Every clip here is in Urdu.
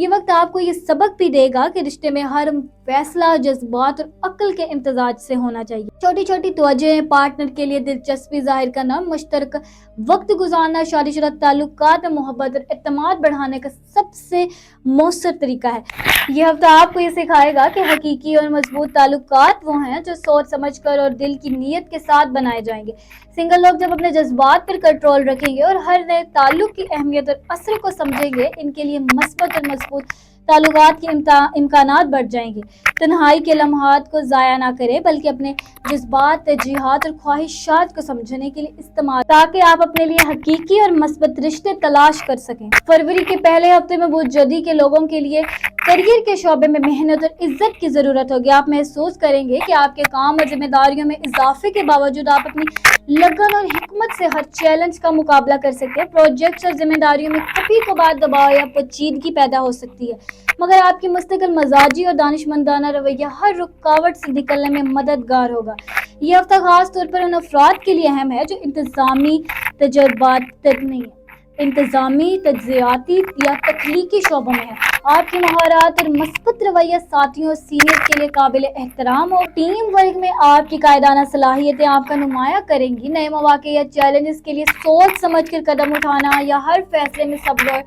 یہ وقت آپ کو یہ سبق بھی دے گا کہ رشتے میں ہر فیصلہ جذبات اور عقل کے امتزاج سے ہونا چاہیے۔ چھوٹی چھوٹی توجہیں، پارٹنر کے لیے دلچسپی ظاہر کرنا، مشترکہ وقت گزارنا شادی شدہ تعلقات میں محبت اور اعتماد بڑھانے کا سب سے مؤثر طریقہ ہے۔ یہ ہفتہ آپ کو یہ سکھائے گا کہ حقیقی اور مضبوط تعلقات وہ ہیں جو سوچ سمجھ کر اور دل کی نیت کے ساتھ بنائے جائیں گے۔ سنگل لوگ جب اپنے جذبات پر کنٹرول رکھیں گے اور ہر نئے تعلق کی اہمیت اور اثر کو سمجھیں گے، ان کے لیے مثبت اور مضبوط تعلقات کے امکانات بڑھ جائیں گے۔ تنہائی کے لمحات کو ضائع نہ کریں بلکہ اپنے جذبات، ترجیحات اور خواہشات کو سمجھنے کے لیے استعمال، تاکہ آپ اپنے لیے حقیقی اور مثبت رشتے تلاش کر سکیں۔ فروری کے پہلے ہفتے میں بہت جدی کے لوگوں کے لیے کیریئر کے شعبے میں محنت اور عزت کی ضرورت ہوگی۔ آپ محسوس کریں گے کہ آپ کے کام اور ذمہ داریوں میں اضافے کے باوجود آپ اپنی لگن اور حکمت سے ہر چیلنج کا مقابلہ کر سکتے ہیں۔ پروجیکٹس اور ذمہ داریوں میں کبھی کبھار دباؤ یا پیچیدگی پیدا ہو سکتی ہے، مگر آپ کی مستقل مزاجی اور دانشمندانہ رویہ ہر رکاوٹ سے نکلنے میں مددگار ہوگا۔ یہ ہفتہ خاص طور پر ان افراد کے لیے اہم ہے جو انتظامی، تجزیاتی یا تخلیقی شعبوں میں ہے۔ آپ کی مہارات اور مثبت رویہ ساتھیوں اور سینئر کے لیے قابل احترام اور ٹیم ورک میں آپ کی قائدانہ صلاحیتیں آپ کا نمایاں کریں گی۔ نئے مواقع یا چیلنجز کے لیے سوچ سمجھ کر قدم اٹھانا یا ہر فیصلے میں صبر اور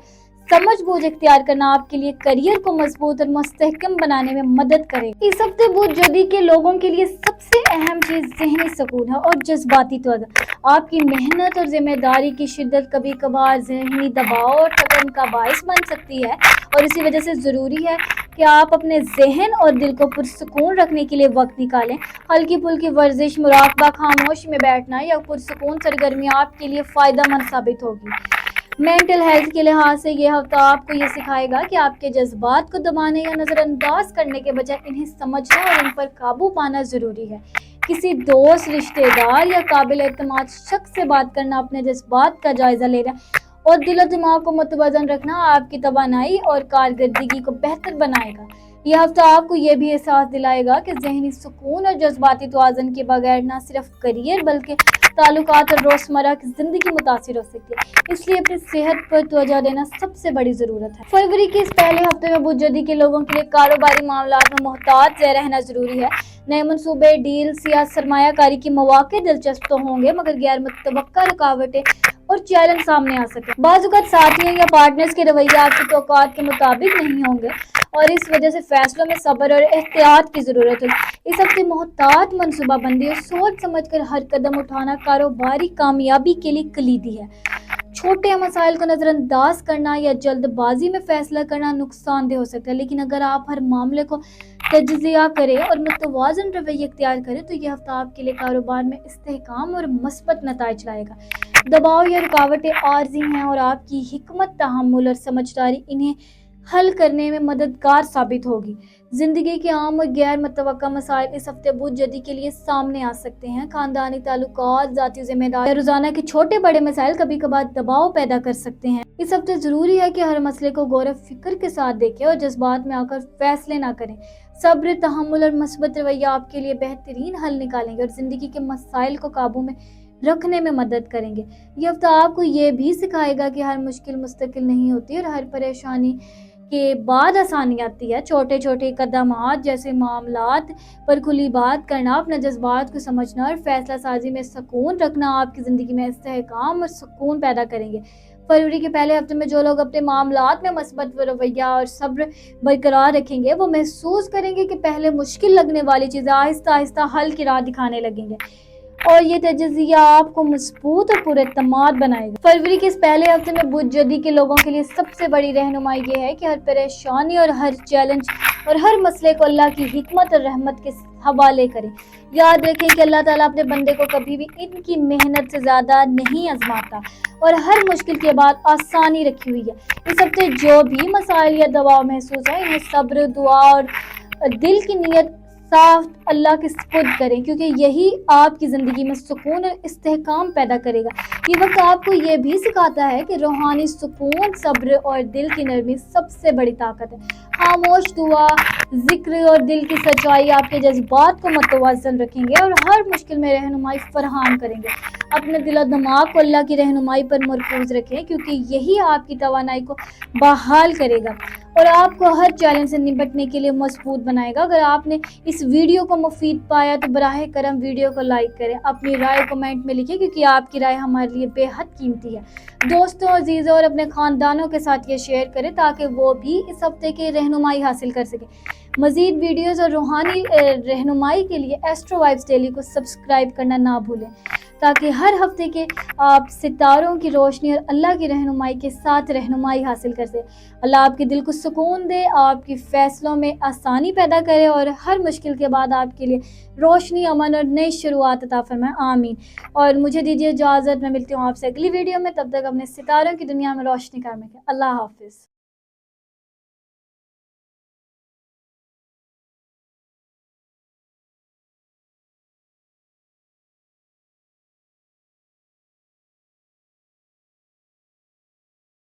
سمجھ بوجھ اختیار کرنا آپ کے لیے کیریئر کو مضبوط اور مستحکم بنانے میں مدد کرے گا۔ اس ہفتے بدھ جدی کے لوگوں کے لیے سب سے اہم چیز ذہنی سکون ہے اور جذباتی توازن۔ آپ کی محنت اور ذمہ داری کی شدت کبھی کبھار ذہنی دباؤ اور تھکن کا باعث بن سکتی ہے، اور اسی وجہ سے ضروری ہے کہ آپ اپنے ذہن اور دل کو پرسکون رکھنے کے لیے وقت نکالیں۔ ہلکی پھلکی ورزش، مراقبہ، خاموشی میں بیٹھنا یا پرسکون سرگرمیاں آپ کے لیے فائدہ مند ثابت ہوگی۔ مینٹل ہیلتھ کے لحاظ سے یہ ہفتہ آپ کو یہ سکھائے گا کہ آپ کے جذبات کو دبانے یا نظر انداز کرنے کے بجائے انہیں سمجھنا اور ان پر قابو پانا ضروری ہے۔ کسی دوست، رشتہ دار یا قابل اعتماد شخص سے بات کرنا، اپنے جذبات کا جائزہ لینا اور دل و دماغ کو متوازن رکھنا آپ کی توانائی اور کارکردگی کو بہتر بنائے گا۔ یہ ہفتہ آپ کو یہ بھی احساس دلائے گا کہ ذہنی سکون اور جذباتی توازن کے بغیر نہ صرف کیریئر بلکہ تعلقات اور روزمرہ کی زندگی متاثر ہو سکتی ہے۔ اس لیے اپنی صحت پر توجہ دینا سب سے بڑی ضرورت ہے۔ فروری کے اس پہلے ہفتے میں بدھ جدی کے لوگوں کے لیے کاروباری معاملات میں محتاط رہنا ضروری ہے۔ نئے منصوبے، ڈیلز یا سرمایہ کاری کے مواقع دلچسپ تو ہوں گے، مگر غیر متوقع رکاوٹیں اور چیلنج سامنے آ سکتے ہیں۔ بعض اوقات ساتھیوں یا پارٹنرز کے رویے آپ کی توقعات کے مطابق نہیں ہوں گے اور اس وجہ سے فیصلوں میں صبر اور احتیاط کی ضرورت ہوگی۔ اس ہفتے محتاط منصوبہ بندی اور سوچ سمجھ کر ہر قدم اٹھانا کاروباری کامیابی کے لیے کلیدی ہے۔ چھوٹے مسائل کو نظر انداز کرنا یا جلد بازی میں فیصلہ کرنا نقصان دہ ہو سکتا ہے، لیکن اگر آپ ہر معاملے کو تجزیہ کریں اور متوازن رویہ اختیار کریں تو یہ ہفتہ آپ کے لیے کاروبار میں استحکام اور مثبت نتائج لائے گا۔ دباؤ یا رکاوٹیں عارضی ہیں اور آپ کی حکمت، تحمل اور سمجھداری انہیں حل کرنے میں مددگار ثابت ہوگی۔ زندگی کے عام اور غیر متوقع مسائل اس ہفتے بدھ جدی کے لیے سامنے آ سکتے ہیں۔ خاندانی تعلقات، ذاتی ذمہ داری، روزانہ کے چھوٹے بڑے مسائل کبھی کبھار دباؤ پیدا کر سکتے ہیں۔ اس ہفتے ضروری ہے کہ ہر مسئلے کو غور و فکر کے ساتھ دیکھیں اور جذبات میں آ کر فیصلے نہ کریں۔ صبر، تحمل اور مثبت رویہ آپ کے لیے بہترین حل نکالیں گے اور زندگی کے مسائل کو قابو میں رکھنے میں مدد کریں گے۔ یہ ہفتہ آپ کو یہ بھی سکھائے گا کہ ہر مشکل مستقل نہیں ہوتی اور ہر پریشانی کے بعد آسانی آتی ہے۔ چھوٹے چھوٹے اقدامات جیسے معاملات پر کھلی بات کرنا، اپنے جذبات کو سمجھنا اور فیصلہ سازی میں سکون رکھنا آپ کی زندگی میں استحکام اور سکون پیدا کریں گے۔ فروری کے پہلے ہفتے میں جو لوگ اپنے معاملات میں مثبت رویہ اور صبر برقرار رکھیں گے وہ محسوس کریں گے کہ پہلے مشکل لگنے والی چیزیں آہستہ آہستہ حل کی راہ دکھانے لگیں گے اور یہ تجزیہ آپ کو مضبوط اور پراعتماد بنائے گا۔ فروری کے اس پہلے ہفتے میں بدھ جدی کے لوگوں کے لیے سب سے بڑی رہنمائی یہ ہے کہ ہر پریشانی اور ہر چیلنج اور ہر مسئلے کو اللہ کی حکمت اور رحمت کے حوالے کریں۔ یاد رکھیں کہ اللہ تعالیٰ اپنے بندے کو کبھی بھی ان کی محنت سے زیادہ نہیں آزماتا اور ہر مشکل کے بعد آسانی رکھی ہوئی ہے۔ اس ہفتے جو بھی مسائل یا دباؤ محسوس ہیں انہیں صبر، دعا اور دل کی نیت صاف اللہ کے سپرد کریں، کیونکہ یہی آپ کی زندگی میں سکون اور استحکام پیدا کرے گا۔ یہ وقت آپ کو یہ بھی سکھاتا ہے کہ روحانی سکون، صبر اور دل کی نرمی سب سے بڑی طاقت ہے۔ خاموش دعا، ذکر اور دل کی سچائی آپ کے جذبات کو متوازن رکھیں گے اور ہر مشکل میں رہنمائی فراہم کریں گے۔ اپنے دل و دماغ کو اللہ کی رہنمائی پر مرکوز رکھیں، کیونکہ یہی آپ کی توانائی کو بحال کرے گا اور آپ کو ہر چیلنج سے نمٹنے کے لیے مضبوط بنائے گا۔ اگر آپ نے اس ویڈیو کو مفید پایا تو براہ کرم ویڈیو کو لائک کریں، اپنی رائے کمنٹ میں لکھیں، کیونکہ آپ کی رائے ہمارے لیے بے حد قیمتی ہے۔ دوستوں، عزیزوں اور اپنے خاندانوں کے ساتھ یہ شیئر کریں تاکہ وہ بھی اس ہفتے کی رہنمائی حاصل کر سکیں۔ مزید ویڈیوز اور روحانی رہنمائی کے لیے ایسٹرو وائبس ڈیلی کو سبسکرائب کرنا نہ بھولیں، تاکہ ہر ہفتے کے آپ ستاروں کی روشنی اور اللہ کی رہنمائی کے ساتھ رہنمائی حاصل کر سکیں۔ اللہ آپ کے دل کو سکون دے، آپ کی فیصلوں میں آسانی پیدا کرے اور ہر مشکل کے بعد آپ کے لیے روشنی، امن اور نئی شروعات عطا فرمائے، آمین۔ اور مجھے دیجیے اجازت، میں ملتی ہوں آپ سے اگلی ویڈیو میں، تب تک اپنے ستاروں کی دنیا میں روشنی قائم رکھیں۔ اللہ حافظ۔